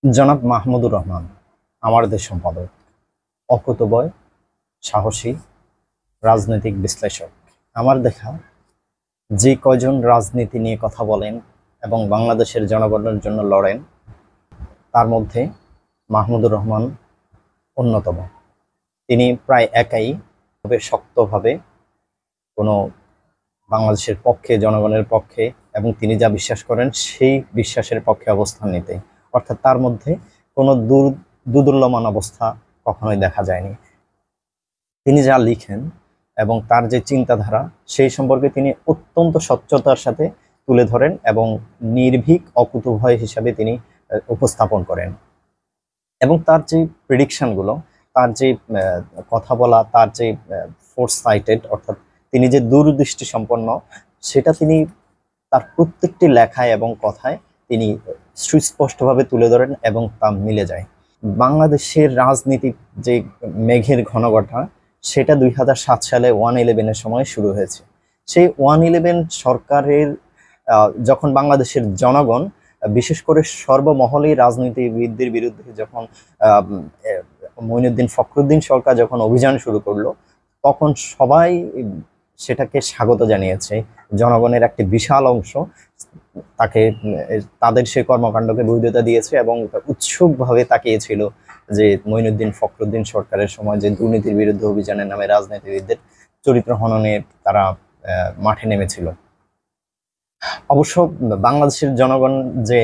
জনাব মাহমুদুর রহমান আমার দেশ সম্পাদক, অকুতোভয়, সাহসী রাজনৈতিক বিশ্লেষক। আমার দেখা যে কয়জন রাজনীতি নিয়ে কথা বলেন এবং বাংলাদেশের জনগণের জন্য লড়েন, তার মধ্যে মাহমুদুর রহমান অন্যতম। তিনি প্রায় একাই খুব শক্তভাবে কোনো বাংলাদেশের পক্ষে, জনগণের পক্ষে এবং তিনি যা বিশ্বাস করেন সেই বিশ্বাসের পক্ষে অবস্থান নিতে, অর্থাৎ তার মধ্যে কোনো দুদুল্যমান অবস্থা কখনোই দেখা যায়নি। তিনি যা লিখেন এবং তার যে চিন্তাধারা, সেই সম্পর্কে তিনি অত্যন্ত স্বচ্ছতার সাথে তুলে ধরেন এবং নির্ভীক অকুতোভয় হিসাবে তিনি উপস্থাপন করেন। এবং তার যে প্রেডিকশনগুলো, তার যে কথা বলা, তার যে ফোর্স সাইটেড, অর্থাৎ তিনি যে দূরদৃষ্টি সম্পন্ন, সেটা তিনি তার প্রত্যেকটি লেখায় এবং কথায় তিনি সুস্পষ্টভাবে তুলে ধরেন এবং তা মিলে যায়। বাংলাদেশের রাজনীতির যে মেঘের ঘনঘটা, সেটা 2007 সালে 1/11-এর সময় শুরু হয়েছে। সেই 1/11 সরকারের যখন বাংলাদেশের জনগণ, বিশেষ করে সর্বমহলেই রাজনীতিবিদদের বিরুদ্ধে যখন মঈনুদ্দিন ফখরুদ্দিন সরকার যখন অভিযান শুরু করলো, তখন সবাই সেটাকে স্বাগত জানিয়েছে। জনগণের একটি বিশাল অংশ তাকে, তাদের সেই কর্মকাণ্ডকে বৈধতা দিয়েছে এবং উৎসুকভাবে তাকিয়েছিল যে মঈনুদ্দিন ফখরুদ্দিন সরকারের সময় যে দুর্নীতির বিরুদ্ধে অভিযানের নামে রাজনীতিবিদদের চরিত্র হননে তারা মাঠে নেমেছিল। অবশ্য বাংলাদেশের জনগণ যে,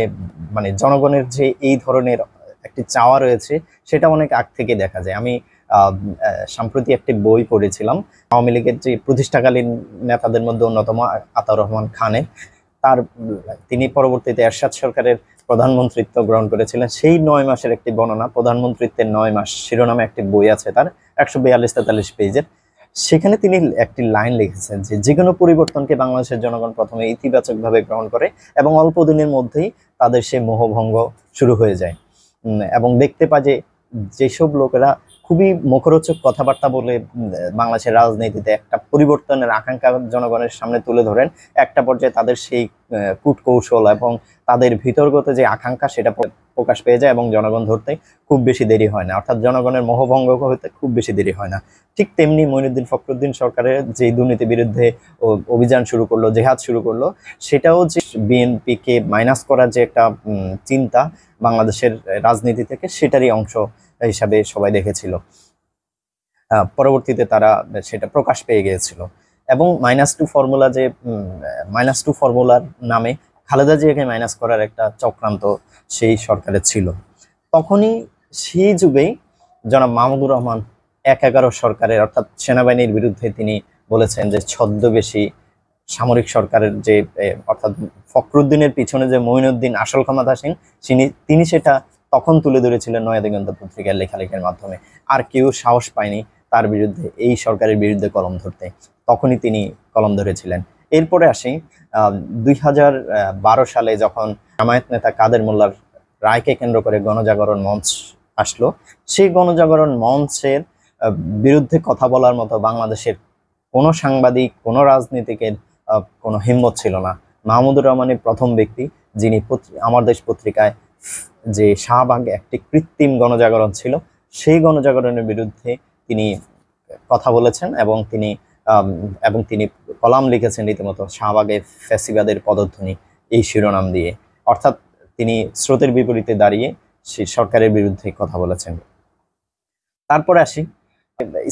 মানে জনগণের যে এই ধরনের একটি চাওয়া রয়েছে, সেটা অনেক আগ থেকে দেখা যায়। আমি সম্প্রতি একটি বই পড়েছিলাম, আওয়ামী লীগের যে প্রতিষ্ঠাকালীন নেতাদের মধ্যে অন্যতম আতাউর রহমান খানের। তিনি পরবর্তীতে এরশাদ সরকারের প্রধানমন্ত্রিত্ব গ্রহণ করেছিলেন। সেই 9 মাসের একটি বর্ণনা, প্রধানমন্ত্রিত্বের 9 মাস শিরোনামে একটি বই আছে তার, 142-43 পেজের। সেখানে তিনি একটি লাইন লিখেছেন যে, যে কোনো পরিবর্তনকে বাংলাদেশের জনগণ প্রথমে ইতিবাচকভাবে গ্রহণ করে এবং অল্প দিনের মধ্যেই তাদের সেই মোহভঙ্গ শুরু হয়ে যায়। এবং দেখতে পায় যে যেসব লোকেরা খুবই মুখরোচক কথাবার্তা বলে বাংলাদেশের রাজনীতিতে একটা পরিবর্তনের আকাঙ্ক্ষা জনগণের সামনে তুলে ধরেন, একটা পর্যায়ে তাদের সেই কূটকৌশল এবং তাদের ভিতরগত যে আকাঙ্ক্ষা, সেটা প্রকাশ পেয়ে যায় এবং জনগণ ধরতে খুব বেশি দেরি হয় না, অর্থাৎ জনগণের মোহভঙ্গ হতে খুব বেশি দেরি হয় না। ঠিক তেমনি মঈনুদ্দিন ফখরুদ্দিন সরকারের যে দুর্নীতি বিরুদ্ধে অভিযান শুরু করলো, জেহাদ শুরু করলো, সেটাও যে বিএনপিকে মাইনাস করার যে একটা চিন্তা বাংলাদেশের রাজনীতি থেকে, সেটারই অংশ হিসাবে সবাই দেখেছিল। পরবর্তীতে তারা সেটা প্রকাশ পেয়ে গিয়েছিল এবং -2 ফর্মুলা, যে -2 ফর্মুলার নামে খালেদা জিয়াকে মাইনাস করার একটা চক্রান্ত সেই সরকারের ছিল। তখনই সেই যুগেই জনাব মাহমুদুর রহমান 1/11 সরকারের, অর্থাৎ সেনাবাহিনীর বিরুদ্ধে তিনি বলেছেন যে ছদ্মবেশী সামরিক সরকারের যে, অর্থাৎ ফখরুদ্দিনের পিছনে যে মঈনুদ্দিন আসল ক্ষমতাসীন, তিনি সেটা তখন তুলে ধরেছিলেন নয়া দিগন্ত পত্রিকার লেখালেখির মাধ্যমে। আর কেউ সাহস পায়নি তার বিরুদ্ধে, এই সরকারের বিরুদ্ধে কলম ধরতে। তখনই তিনি কলম ধরেছিলেন। এরপরে আসি 2012 সালে যখন জামায়াত নেতা কাদের মোল্লার রায়কে কেন্দ্র করে গণজাগরণ মঞ্চ আসলো। সেই গণজাগরণ মঞ্চের বিরুদ্ধে কথা বলার মতো বাংলাদেশের কোনো সাংবাদিক, কোনো রাজনীতিকের কোনো হিম্মত ছিল না। মাহমুদুর রহমানের প্রথম ব্যক্তি যিনি আমার দেশ পত্রিকায়, যে শাহবাগে একটি কৃত্রিম গণজাগরণ ছিল, সেই গণজাগরণের বিরুদ্ধে তিনি কথা বলেছেন এবং তিনি কলাম লিখেছেন রীতিমতো শাহবাগে ফ্যাসিবাদের পদধ্বনি এই শিরোনাম দিয়ে। অর্থাৎ তিনি স্রোতের বিপরীতে দাঁড়িয়ে সেই সরকারের বিরুদ্ধে কথা বলেছেন। তারপরে আসি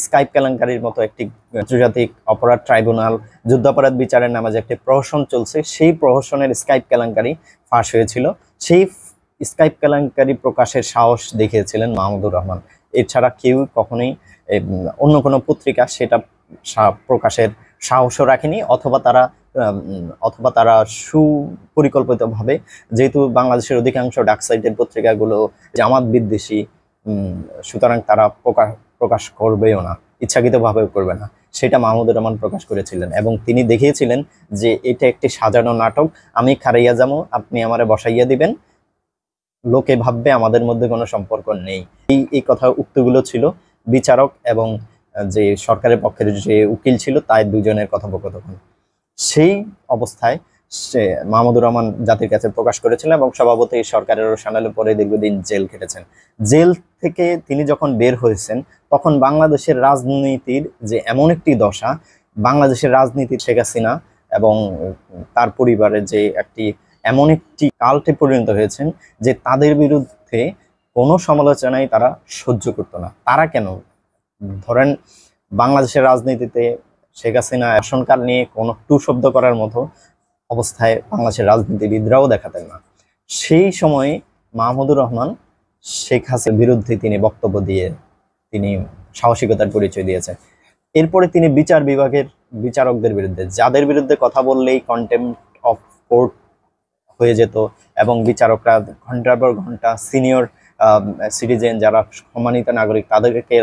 স্কাইপ কেলেঙ্কারির মতো একটি আন্তর্জাতিক অপরাধ ট্রাইব্যুনাল, যুদ্ধাপরাধ বিচারের নামে যে একটি প্রহসন চলছে, সেই প্রহসনের স্কাইপ কেলেঙ্কারি ফাঁস হয়েছিল। সেই স্কাইপ কেলেঙ্কারি প্রকাশের সাহস দেখিয়েছিলেন মাহমুদুর রহমান। এছাড়া কেউ কখনোই অন্য কোনো পত্রিকা সেটা প্রকাশের সাহসও রাখেনি, অথবা তারা সুপরিকল্পিতভাবে, যেহেতু বাংলাদেশের অধিকাংশ ডাকসাইটের পত্রিকাগুলো জামাত বিদ্বেষী, সুতরাং তারা প্রকাশ করবেও না, ইচ্ছাকৃতভাবেও করবে না। সেটা মাহমুদুর রহমান প্রকাশ করেছিলেন এবং তিনি দেখিয়েছিলেন যে এটা একটি সাজানো নাটক। আমি খারাইয়া যাবো, আপনি আমারে বসাইয়া দিবেন, লোকে ভাববে আমাদের মধ্যে কোনো সম্পর্ক নেই। এই কথা উক্তিগুলো ছিল বিচারক এবং যে সরকারের পক্ষের যে উকিল ছিল, তাই দুজনের কথোপকথন। সেই অবস্থায় সে মাহমুদুর রহমান জাতির কাছে প্রকাশ করেছিলেন এবং সভাপতি সরকারের রোশানালে পরে দীর্ঘদিন জেল খেটেছেন। জেল থেকে তিনি যখন বের হয়েছেন তখন বাংলাদেশের রাজনীতির যে এমন একটি দশা, বাংলাদেশের রাজনীতি শেখ হাসিনা এবং তার পরিবারের যে এমন একটি কাল্টে পরিণত হয়েছেন যে তাদের বিরুদ্ধে কোনো সমালোচনাই তারা সহ্য করতো না। তারা কেন, ধরেন বাংলাদেশের রাজনীতিতে শেখ হাসিনা শাসনকাল নিয়ে কোনো টু শব্দ করার মতো অবস্থায় বাংলাদেশের রাজনীতিবিদরাও দেখাতেন না। সেই সময়ে মাহমুদুর রহমান শেখ হাসিনার বিরুদ্ধে তিনি বক্তব্য দিয়ে তিনি সাহসিকতার পরিচয় দিয়েছেন। এরপরে তিনি বিচার বিভাগের বিচারকদের বিরুদ্ধে, যাদের বিরুদ্ধে কথা বললেই কন্টেম্পট অফ কোর্ট হয়ে যেত এবং বিচারকরা ঘন্টার পর ঘন্টা সিনিয়র সিটিজেন যারা সম্মানিত নাগরিক তাদেরকে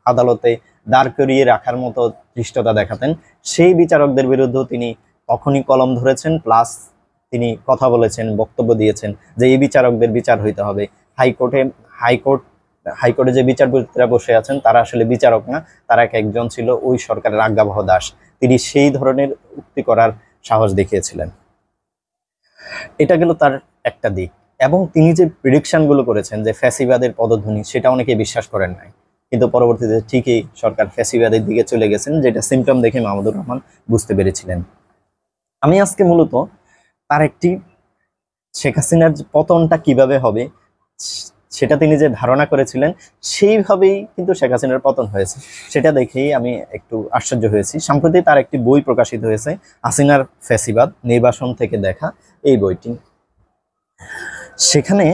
আদালতে দাঁড় করিয়ে রাখার মতো ধৃষ্টতা দেখাতেন, সেই বিচারকদের বিরুদ্ধেও তিনি তখনই কলম ধরেছেন, প্লাস তিনি কথা বলেছেন, বক্তব্য দিয়েছেন যে এই বিচারকদের বিচার হইতে হবে। হাইকোর্টে যে বিচারপতিরা বসে আছেন তারা আসলে বিচারক না, তারা একজন ছিল ওই সরকারের আজ্ঞাবহ দাস। তিনি সেই ধরনের উক্তি করার সাহস দেখিয়েছিলেন। এটা গেল তার একটা দিক। এবং তিনি যে প্রেডিকশনগুলো করেছেন যে ফ্যাসিবাদের পদধ্বনি, সেটা অনেকে বিশ্বাস করেন নাই, কিন্তু পরবর্তীতে ঠিকই সরকার ফ্যাসিবাদের দিকে চলে গেছেন, যেটা সিমটম দেখে মাহমুদুর রহমান বুঝতে পেরেছিলেন। আমি আজকে মূলত তার শেখ হাসিনার পতনটা কিভাবে হবে সেটা তিনি যে ধারণা করেছিলেন সেইভাবেই কিন্তু শেখ হাসিনার পতন হয়েছে, সেটা দেখেই আমি একটু আশ্চর্য হয়েছি। সম্প্রতি তার একটি বই প্রকাশিত হয়েছে, হাসিনার ফ্যাসিবাদ নির্বাসন থেকে দেখা, এই বইটি। সেখানে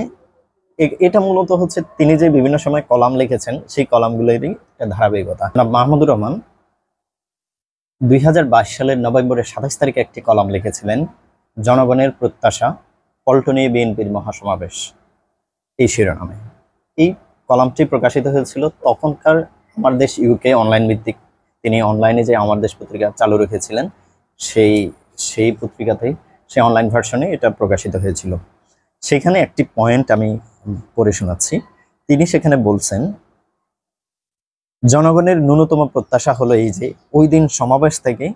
এটা মূলত হচ্ছে তিনি যে বিভিন্ন সময় কলাম লিখেছেন সেই কলামগুলোরই ধারাবাহিকতা। মাহমুদুর রহমান 2022 সালের নভেম্বরের 27 তারিখে একটি কলাম লিখেছিলেন, জনগণের প্রত্যাশা, পল্টনে বিএনপির মহাসমাবেশ, এই শিরোনামে। এই কলামটি প্রকাশিত হয়েছিল তখনকার আমার দেশ ইউকে অনলাইন ভিত্তিক, তিনি অনলাইনে যে আমার দেশ পত্রিকা চালু রেখেছিলেন সেই পত্রিকাতেই, সেই অনলাইন ভার্সনে এটা প্রকাশিত হয়েছিল। সেখানে একটি পয়েন্ট আমি পড়ে শোনাচ্ছি। তিনি সেখানে বলছেন, জনগণের ন্যূনতম প্রত্যাশা হলো এই যে ওই দিন সমাবেশ থেকে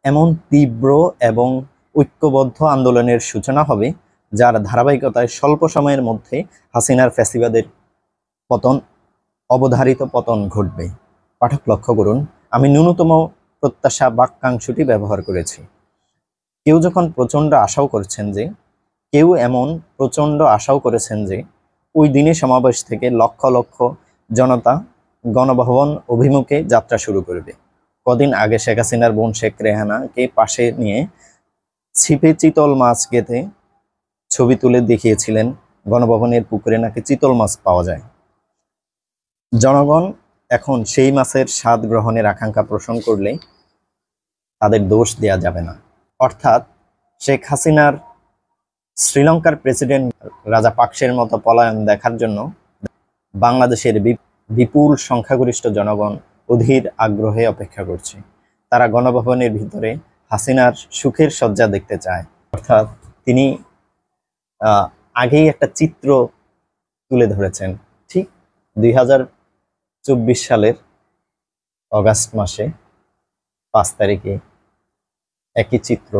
এমন তীব্র এবং ঐক্যবদ্ধ আন্দোলনের সূচনা হবে যার ধারাবাহিকতায় স্বল্প সময়ের মধ্যে হাসিনার ফ্যাসিবাদের অবধারিত পতন ঘটবে। পাঠক লক্ষ্য করুন, আমি ন্যূনতম প্রত্যাশা বাক্যাংশটি ব্যবহার করেছি। কেউ এমন প্রচণ্ড আশাও করেছেন যে ওই দিনে সমাবেশ থেকে লক্ষ লক্ষ জনতা গণভবন অভিমুখে যাত্রা শুরু করবে। কদিন আগে শেখ হাসিনার বোন শেখ রেহানাকে পাশে নিয়ে ছিপে চিতল মাছ গেঁথে ছবি তুলে দেখিয়েছিলেন, গণভবনের পুকুরে নাকি চিতল মাছ পাওয়া যায়। জনগণ এখন সেই মাছের স্বাদ গ্রহণের আকাঙ্ক্ষা পোষণ করলে তাদের দোষ দেয়া যাবে না। অর্থাৎ শেখ হাসিনার শ্রীলঙ্কার প্রেসিডেন্ট রাজাপাকসের মতো পলায়ন দেখার জন্য বাংলাদেশের বিপুল সংখ্যাগরিষ্ঠ জনগণ অধীর আগ্রহে অপেক্ষা করছে। তারা গণভবনের ভিতরে হাসিনার সুখের শয্যা দেখতে চায়। অর্থাৎ তিনি আগেই একটা চিত্র তুলে ধরেছেন। ঠিক 2024 সালের অগাস্ট মাসে 5 তারিখে একই চিত্র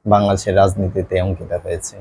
বাংলাদেশের রাজনীতিতে অঙ্কিত হয়েছে।